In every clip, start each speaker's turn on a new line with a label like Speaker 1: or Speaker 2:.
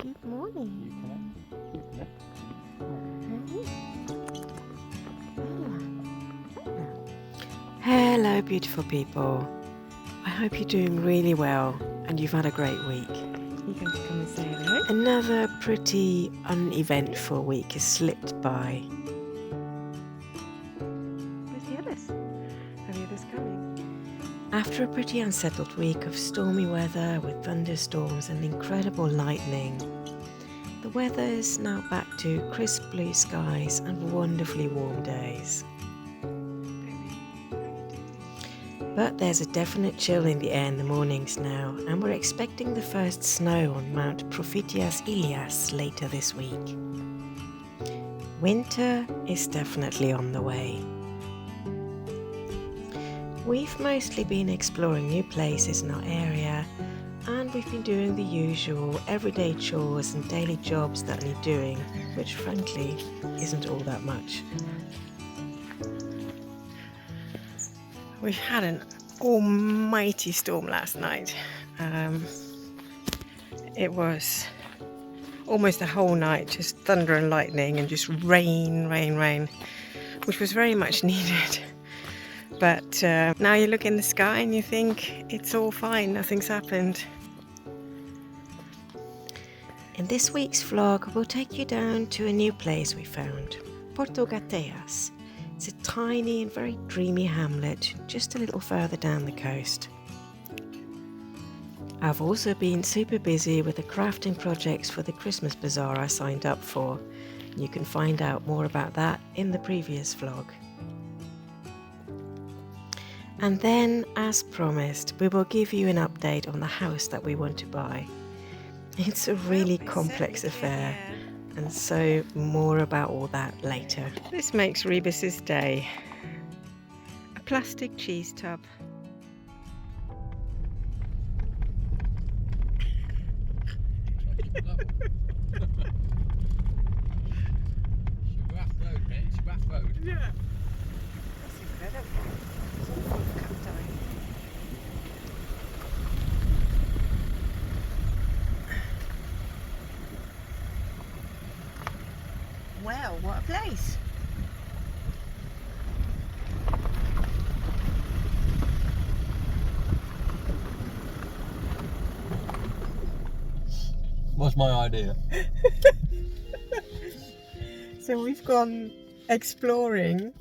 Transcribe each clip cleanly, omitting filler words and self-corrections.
Speaker 1: Good morning. Hello, beautiful people. I hope you're doing really well and you've had a great week.
Speaker 2: You can come and say hello.
Speaker 1: Another pretty uneventful week has slipped by.
Speaker 2: Where's the others? Are the others coming?
Speaker 1: After a pretty unsettled week of stormy weather with thunderstorms and incredible lightning, the weather is now back to crisp blue skies and wonderfully warm days. But there's a definite chill in the air in the mornings now, and we're expecting the first snow on Mount Profitias Ilias later this week. Winter is definitely on the way. We've mostly been exploring new places in our area, and we've been doing the usual everyday chores and daily jobs that need doing, which frankly isn't all that much. We've had an almighty storm last night. It was almost the whole night, just thunder and lightning and just rain, which was very much needed. But now you look in the sky and you think it's all fine, nothing's happened. In this week's vlog, we'll take you down to a new place we found, Porto Gatas. It's a tiny and very dreamy hamlet just a little further down the coast. I've also been super busy with the crafting projects for the Christmas bazaar I signed up for. You can find out more about that in the previous vlog. And then, as promised, we will give you an update on the house that we want to buy. It's a really complex affair. And so more about all that later. This makes Rebus's day. A plastic cheese tub. Yeah. That's incredible. It's all full of cacti. Well, what a place.
Speaker 3: What's my idea?
Speaker 2: So we've gone exploring.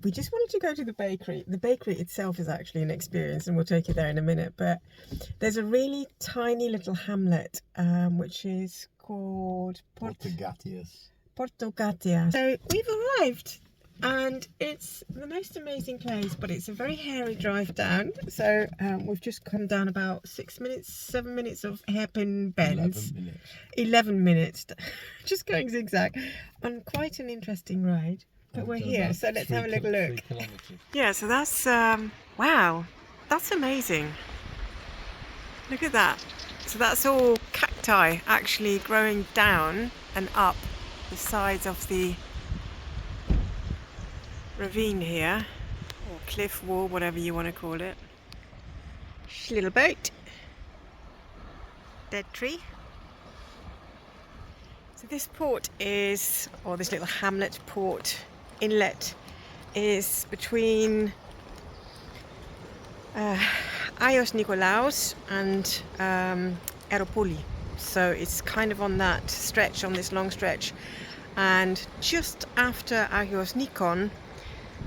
Speaker 2: We just wanted to go to the bakery. The bakery itself is actually an experience, and we'll take you there in a minute. But there's a really tiny little hamlet, which is called
Speaker 3: Porto Gatas.
Speaker 2: So we've arrived, and it's the most amazing place, but it's a very hairy drive down. So we've just come down about 7 minutes of hairpin bends. 11 minutes, just going zigzag on quite an interesting ride. But we're here, so let's have a little look. Yeah, so that's wow, that's amazing. Look at that. So that's all cacti actually growing down and up the sides of the ravine here, or cliff wall, whatever you want to call it. Little boat, dead tree. So this port is, or this little hamlet port inlet is between Aios Nikolaos and Aeropoli. So it's kind of on that stretch, on this long stretch. And just after Agios Nikon,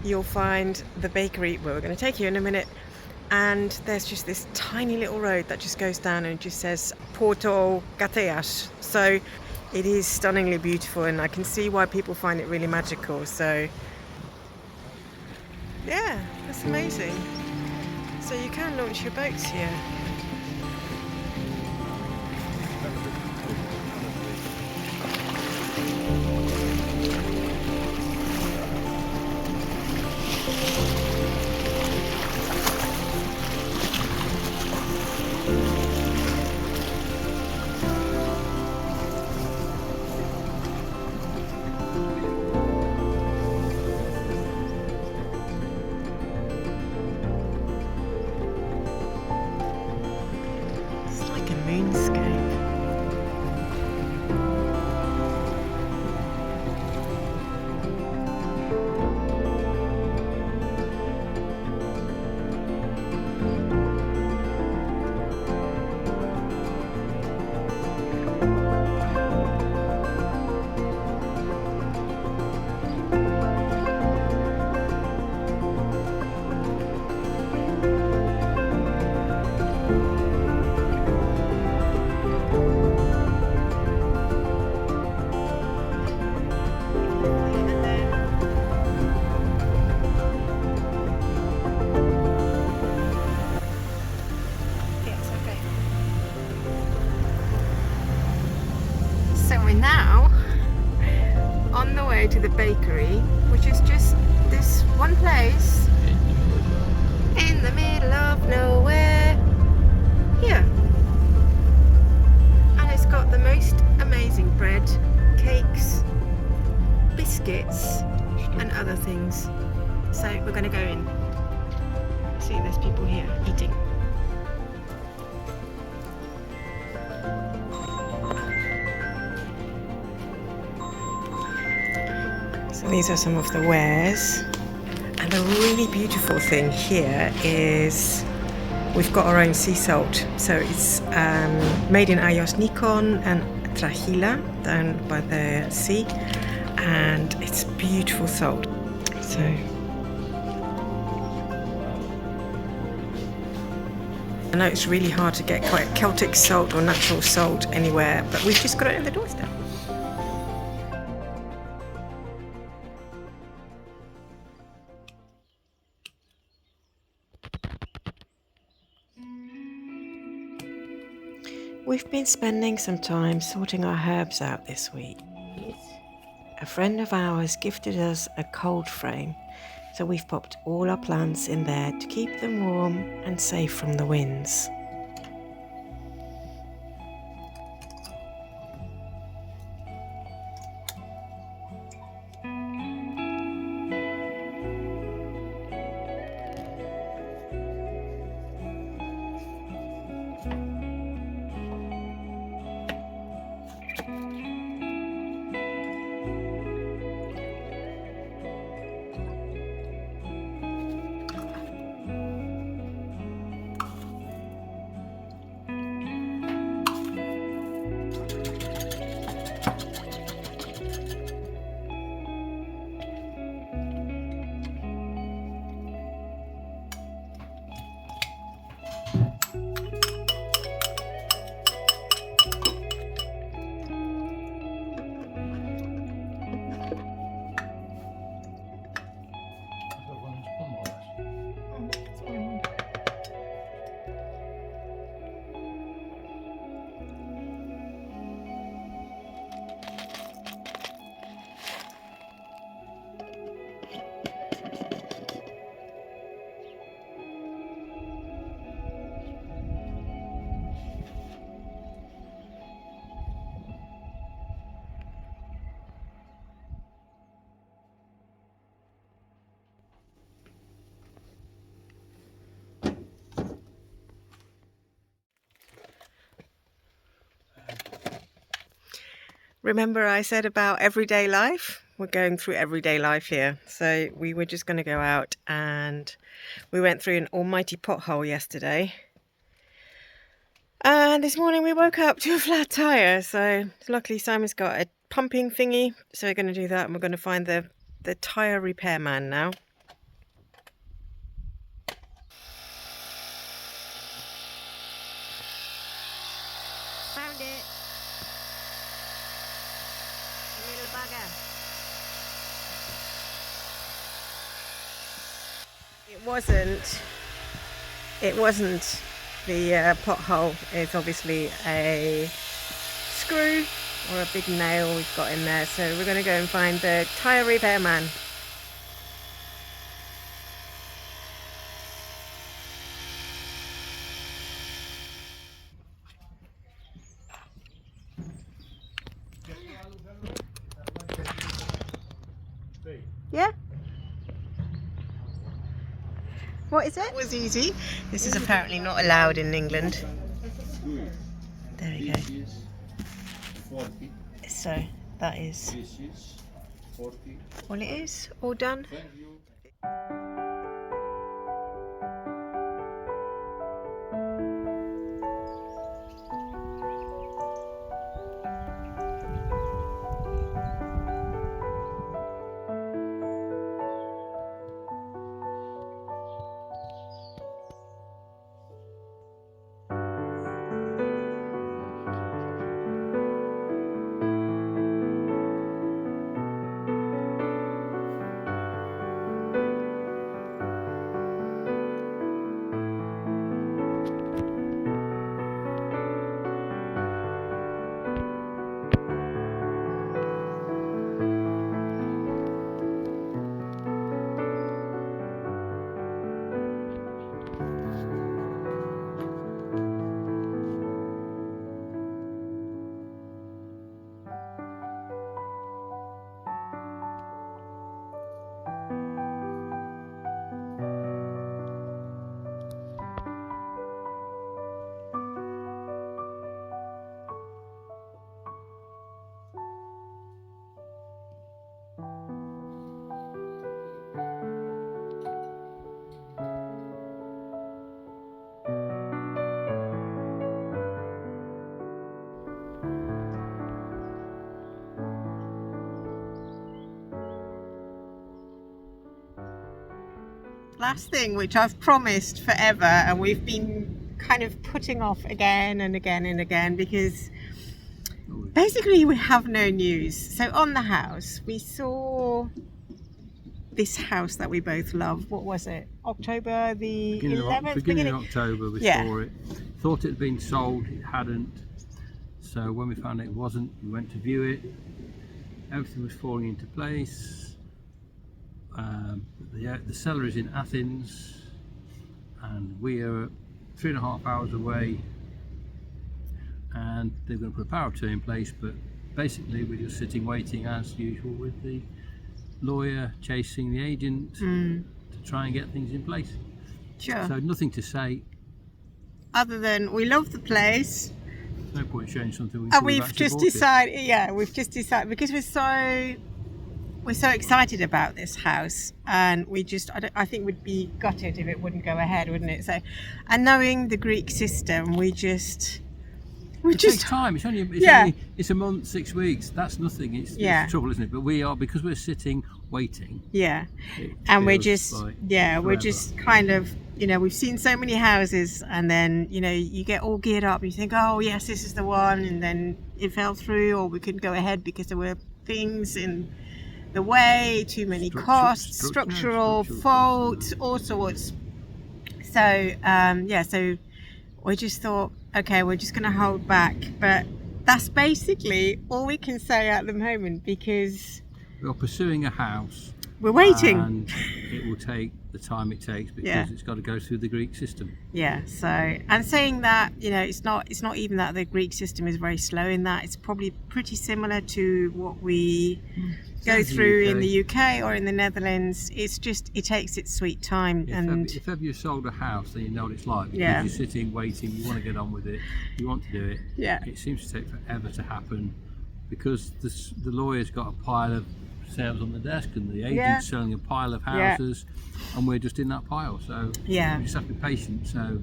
Speaker 2: you'll find the bakery where we're going to take you in a minute. And there's just this tiny little road that just goes down and it just says Porto Gatas. So it is stunningly beautiful, and I can see why people find it really magical. So yeah, that's amazing. So you can launch your boats here. So we're now on the way to the bakery, which is just this one place in the middle of nowhere here. And it's got the most amazing bread, cakes, biscuits and other things. So we're going to go in. See, there's people here eating. So these are some of the wares. And the really beautiful thing here is we've got our own sea salt. So it's made in Ayos Nikon and Trahila down by the sea. And it's beautiful salt. So I know it's really hard to get quite Celtic salt or natural salt anywhere, but we've just got it on the doorstep. We've been spending some time sorting our herbs out this week. A friend of ours gifted us a cold frame, so we've popped all our plants in there to keep them warm and safe from the winds. Remember I said about everyday life? We're going through everyday life here. So we were just going to go out, and we went through an almighty pothole yesterday. And this morning we woke up to a flat tyre. So luckily Simon's got a pumping thingy. So we're going to do that, and we're going to find the tyre repairman now. Found it. Little bugger. It wasn't the pothole. It's obviously a screw or a big nail we've got in there. So we're going to go and find the tyre repairman. Yeah? What is it? It was easy. This is apparently not allowed in England. There we go.
Speaker 3: 40.
Speaker 2: So that is
Speaker 3: This is 40.
Speaker 2: all it is. All done.
Speaker 3: Thank you.
Speaker 2: last thing, which I've promised forever, and we've been kind of putting off again and again and again because basically we have no news. So on the house, we saw this house that we both love. What was it? October the 11th?
Speaker 4: Beginning of October we
Speaker 2: Yeah.
Speaker 4: saw it. Thought it had been sold, it hadn't. So when we found it wasn't, we went to view it. Everything was falling into place. The seller is in Athens and we are 3.5 hours away, and they're going to put a power of attorney in place, but basically we're just sitting waiting as usual with the lawyer chasing the agent to try and get things in place.
Speaker 2: Sure.
Speaker 4: So nothing to say,
Speaker 2: Other than we love the place,
Speaker 4: no point showing something
Speaker 2: and we've just decided. Yeah, we've just decided because we're so excited about this house, and I think we'd be gutted if it wouldn't go ahead, wouldn't it? So, and knowing the Greek system, it
Speaker 4: takes time. It's only it's a month, 6 weeks. That's nothing. It's the trouble, isn't it? But we are, because we're sitting waiting.
Speaker 2: Yeah, and we're
Speaker 4: forever.
Speaker 2: just kind of, we've seen so many houses, and then you get all geared up. You think, oh yes, this is the one, and then it fell through, or we couldn't go ahead because there were things in the way, too many costs, structural faults, all sorts. So so we just thought, okay, we're just going to hold back, but that's basically all we can say at the moment because
Speaker 4: we're pursuing a house.
Speaker 2: We're waiting,
Speaker 4: and it will take the time it takes because it's got to go through the Greek system.
Speaker 2: Yeah. So, and saying that, it's not even that the Greek system is very slow in that. It's probably pretty similar to what we go through in the UK or in the Netherlands. It's just, it takes its sweet time.
Speaker 4: If ever you've sold a house, then you know what it's like. Because you're sitting, waiting, you want to get on with it, you want to do it.
Speaker 2: Yeah.
Speaker 4: It seems to take forever to happen because the lawyer's got a pile of sales on the desk and the agent's selling a pile of houses and we're just in that pile. So you just have to be patient. So,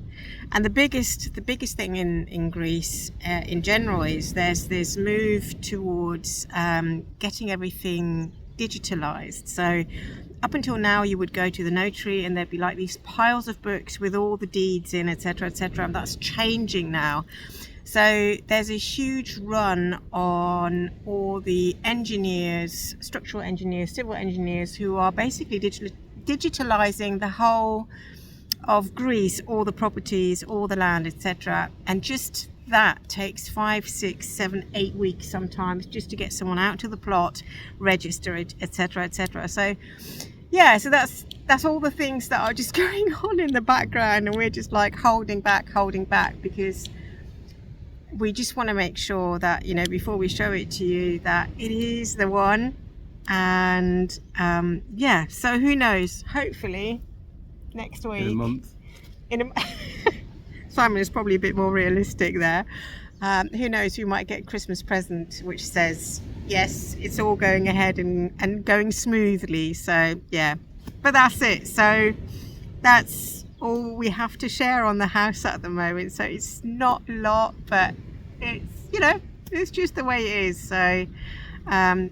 Speaker 2: and the biggest thing in Greece in general is there's this move towards getting everything digitalized. So up until now you would go to the notary and there'd be like these piles of books with all the deeds in, etc., and that's changing now. So there's a huge run on all the engineers, structural engineers, civil engineers, who are basically digitalizing the whole of Greece, all the properties, all the land, etc. And just that takes 5, 6, 7, 8 weeks sometimes just to get someone out to the plot, register it, etc., etc. So so that's all the things that are just going on in the background, and we're just like holding back because we just want to make sure that, before we show it to you, that it is the one. And so who knows, hopefully next week,
Speaker 4: in a month.
Speaker 2: Simon is probably a bit more realistic there. Who knows, we might get a Christmas present which says yes, it's all going ahead and going smoothly. So but that's it. So that's all we have to share on the house at the moment. So it's not a lot, but it's it's just the way it is. So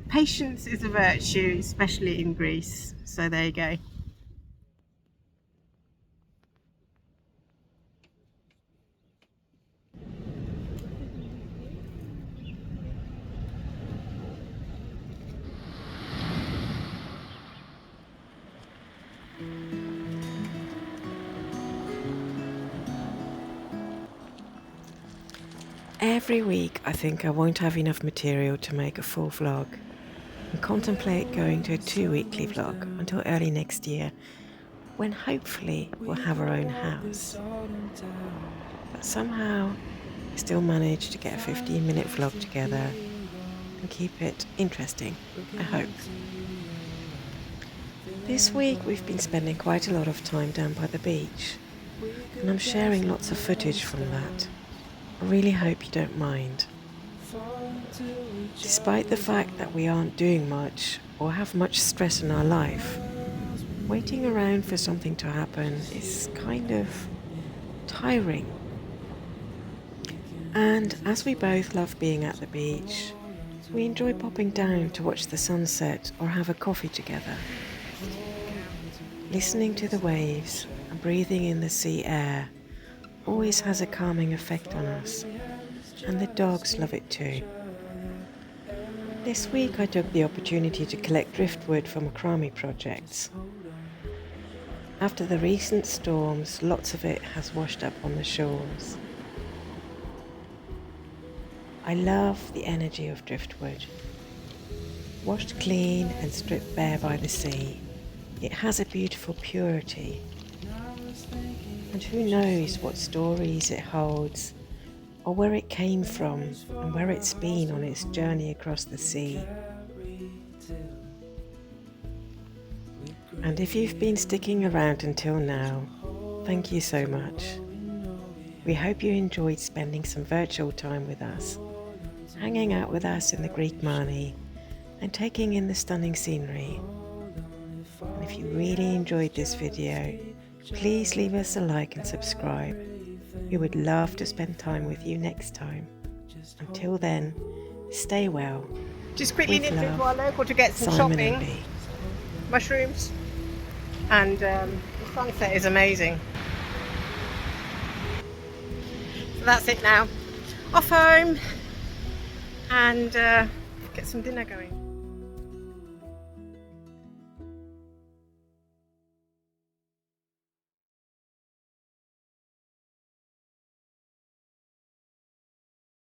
Speaker 2: patience is a virtue, especially in Greece. So there you go.
Speaker 1: Every week I think I won't have enough material to make a full vlog and contemplate going to a 2-weekly vlog until early next year, when hopefully we'll have our own house. But somehow I still manage to get a 15-minute vlog together and keep it interesting, I hope. This week we've been spending quite a lot of time down by the beach, and I'm sharing lots of footage from that. I really hope you don't mind. Despite the fact that we aren't doing much or have much stress in our life, waiting around for something to happen is kind of tiring. And as we both love being at the beach, we enjoy popping down to watch the sunset or have a coffee together. Listening to the waves and breathing in the sea air always has a calming effect on us, and the dogs love it too. This week I took the opportunity to collect driftwood for macrame projects. After the recent storms, lots of it has washed up on the shores. I love the energy of driftwood. Washed clean and stripped bare by the sea, it has a beautiful purity. And who knows what stories it holds, or where it came from and where it's been on its journey across the sea. And if you've been sticking around until now, thank you so much. We hope you enjoyed spending some virtual time with us, hanging out with us in the Greek Mani and taking in the stunning scenery. And if you really enjoyed this video, please leave us a like and subscribe. We would love to spend time with you next time. Until then, stay well.
Speaker 2: Just quickly
Speaker 1: With
Speaker 2: nipped
Speaker 1: love,
Speaker 2: into our local to get some
Speaker 1: Simon
Speaker 2: shopping.
Speaker 1: and B.
Speaker 2: Mushrooms. And the sunset is amazing. So that's it now. Off home and get some dinner going.